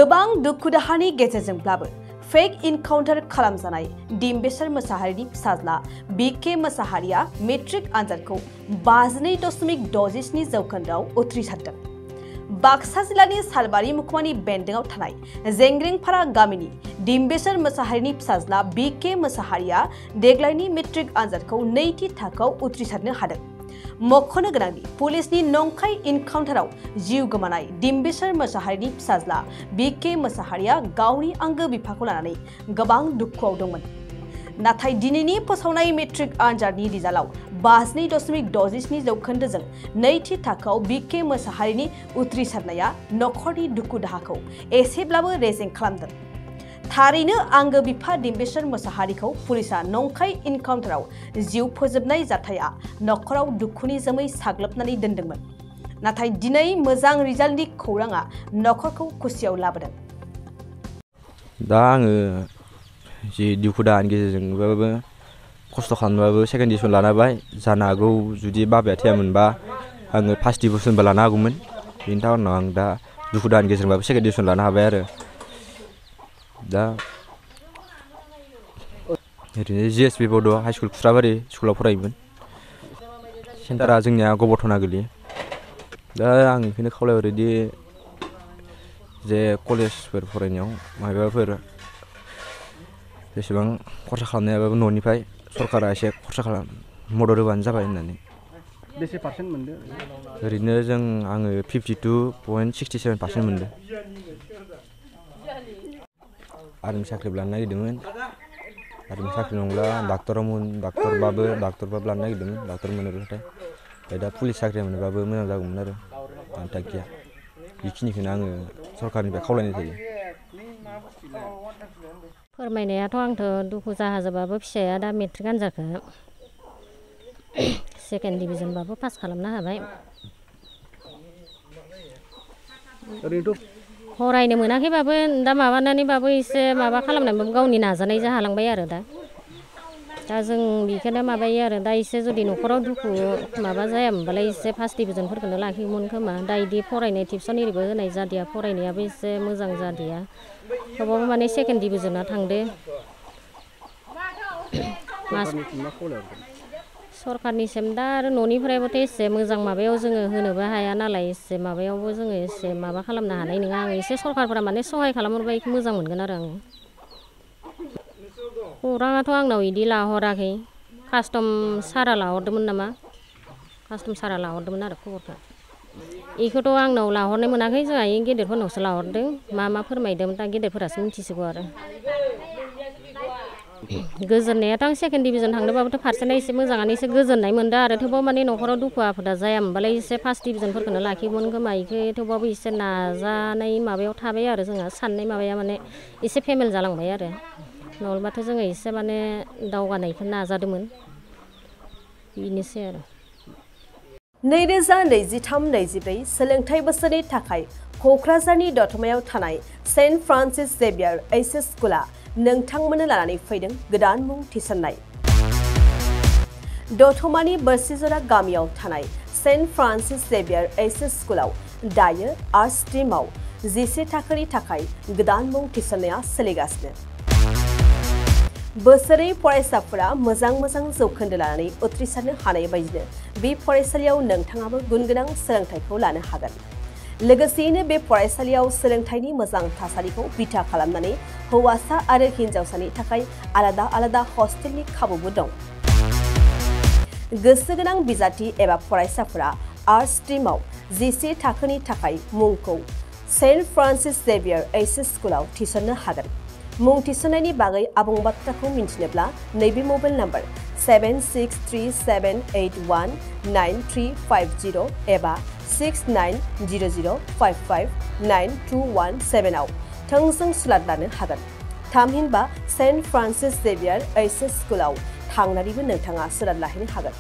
गोबां दुखु दाहानि गेजेरजोंब्लाबो फेक इनकाउन्टार खालामजानाय डिम्बेश्वर मोसाहारिनि फिसाज्ला बिके मोसाहारिया मेट्रिक आनजादखौ 52.67 जौखोन्दोआव उथ्रिसारदों। बाक्सा जिल्लानि सालबारि मुखुमानि बेन्दोंआव थानाय जेंग्रेंपारा गामिनि डिम्बेश्वर मोसाहारिनि फिसाज्ला बिके मोसाहारिया देग्लायनि मेट्रिक आनजादखौ नैथि थाखोआव उथ्रिसारनो हादों। मख'नो गोनांदि पुलिसनि नंखाय इनकाउन्टाराव जिउ गोमानाय डिम्बेश्वर मोसाहारिनि फिसाज्ला बिके मोसाहारिया गावनि आंगो बिफाखौ लानानै गोबां दुखुआव दंमोन। नाथाय दिनैनि फोसावनाय मेट्रिक आनजादनि रिजाल्टआव 52.67 जौखोन्दोजों नैथि थाखोआव बिके मोसाहारिनि उथ्रिसारनाया नखरनि दुखु दाहाखौ एसेब्लाबो रेजें खालामदों। थारैनो आंगो बिफा डिम्बेश्वर मोसाहारिखौ पुलिसा नंखाय इनकाउन्टाराव जिउ फोजोबनाय जाथाया नखराव दुखुनि जोमै साग्लोबनानै दोनदोंमोन। नाथाय दिनै मोजां रिजाल्टनि खौराङा नखरखौ खुसियाव लाबोदों। दा आङो जि दुखु दाहानि गेजेरजोंबाबो खस्थ' खालामबाबो सेकेन्ड डिभिजन लानो हाबाय। जानो हागौ जुदि बाबाया थैयामोनबा आङो फार्स्ट डिभिजनबो लानो हागौमोन। बेनि थाखायनो आं दा दुखु दाहानि गेजेरजोंबाबो सेकेन्ड डिभिजन लानो हाबाय आरो। दा ओरैनो जिएसपि बड' हाइ स्कुल खुस्राबारि स्कुलाव फरायोमोन। सेन्टारा जोंनिया गबरथना गोलैयो। दा आं बेखौनो खावलायहरोदि जे कलेजफोर फरायनायाव माबाफोर जेसेबां खरसा खालामनो हायाबाबो न'निफ्राय सरकारा एसे खरसा मदद होबानो जाबाय होननानै। बेसे पार्सेन्ट मोनदों? ओरैनो आङो 52.67% मोनदों। आर्मि साख्रिबो लानो नागिरदोंमोन। आर्मि साख्रि नंब्ला डाक्टरबाबो लानो नागिरदोंमोन। डाक्टर मोनोब्लाथाय ओमफ्राय दा पुलिस साख्रि मोनोबाबो मोजां जागौमोन आरो आंनि थांखिया। बेखिनिखौनो आङो सरकारनिफ्राय खावलायनाय जायो। फोरमायनायाथ' आंथ' दुखु जाहाजोबाबो फिसाया दा मेट्रिक आनजादखौ सेकेन्ड डिभिजनबाबो पास खालामनो हाबाय। फरायनो मोनाखैबाबो दा माबानानैबाबो एसे माबा खालामनानैबाबो गावनि नाजानायजों हालांबाय आरो दा जों बेखौनो माबायो आरो दा एसे जुदि न'खराव दुखु माबा जायामोनबालाय एसे फार्स्ट डिभिजनफोरखौनो लाखियोमोन खोमा। दा बिदि फरायनाय टिउसन एरिबो होनाय जादिया, फरायनायाबो एसे मोजां जादिया। थेवबाबो माने सेकेन्ड डिभिजना थांदो। सरकारनिसिम दा आरो न'निफ्रायबोथ' एसे मोजां माबायाव जोङो होनोबो हाया नालाय, एसे माबायावबो जोङो एसे माबा खालामनो हानाय नङा। आं एसे सरकारफोरा माने सहाय खालामहरबा बेखौ मोजां मोनगोन आरो आङो। खौराङाथ' आंनाव बिदि लाहराखै। कास्टम सारा लाहरदोंमोन नामा? कास्टम सारा लाहरदोंमोन आरो खबरखौ। बेखौथ' आंनाव लाहरनो मोनाखै। जोंहा गेदेरफोरनावसो लाहरदों। मा फोरमायदों दा गेदेरफोरासो मिथिसिगौ आरो। गोजोननायाथ' आं सेकेन्ड डिभिजन थांदोंबाबोथ' पार्सेन्टआ एसे मोजाङानो एसे गोजोननाय मोनदों आरो। थेवबाबो माने न'खराव दुखु आफोदा जायामोनबालाय एसे फार्स्ट डिभिजनफोरखौनो लाखियोमोन खोमा। बेखौ थेवबाबो एसे नाजानाय माबायाव थाबाय आरो जोंहा साननाय माबाया माने एसे फेमेल जालांबाय आरो। नङाबाथ' जोङो एसे माने दावगानायखौ नाजादोंमोन। बेनोसै आरो। 2023-24 सोलोंथाइ बोसोरनि थाखाय क'क्राझारनि दतमायाव थानाय सेन्ट फ्रान्सिस जेभियार एइचएस स्कुला नोंथांमोननो लानानै फैदों गोदान मुं थिसननाय। दतमानि बोरसिजरा गामियाव थानाय सेन्ट फ्रान्सिस जेभियार एइचएस स्कुलाव दायो आर्ट्स स्ट्रिमाव 11 थाखोनि थाखाय गोदान मुं थिसननाया सोलिगासिनो। बोसोरै फरायसाफोरा मोजां जौखोन्दो लानानै उथ्रिसारनो हानाय बायदिनो बे फरायसालियाव नोंथाङाबो गुनगोनां सोलोंथाइखौ लानो हागोन। लोगोसेयैनो बे फरायसालियाव सोलोंथाइनि मोजां थासारिखौ बिथा खालामनानै हौवासा आरो हिन्जावसानि थाखाय आलादा हस्टेलनि खाबुबो दं। गोसो गोनां बिजाथि एबा फरायसाफोरा आर्ट्स स्ट्रिमाव 11 थाखोनि थाखाय मुंखौ सेन्ट फ्रान्सिस जेभियार एइचएस स्कुलाव थिसननो हागोन। मुं थिसननायनि बागै आबुं बाथ्राखौ मिन्थिनोब्ला नैबे मबाइल नम्बर 7637819350 एबा 6900559217 आव थोंजों सुलाद लानो हागोन। थामहिनबा सेन्ट फ्रान्सिस जेभियार एइचएस स्कुलाव थांनानैबो नोंथाङा सुलाद लाहैनो हागोन।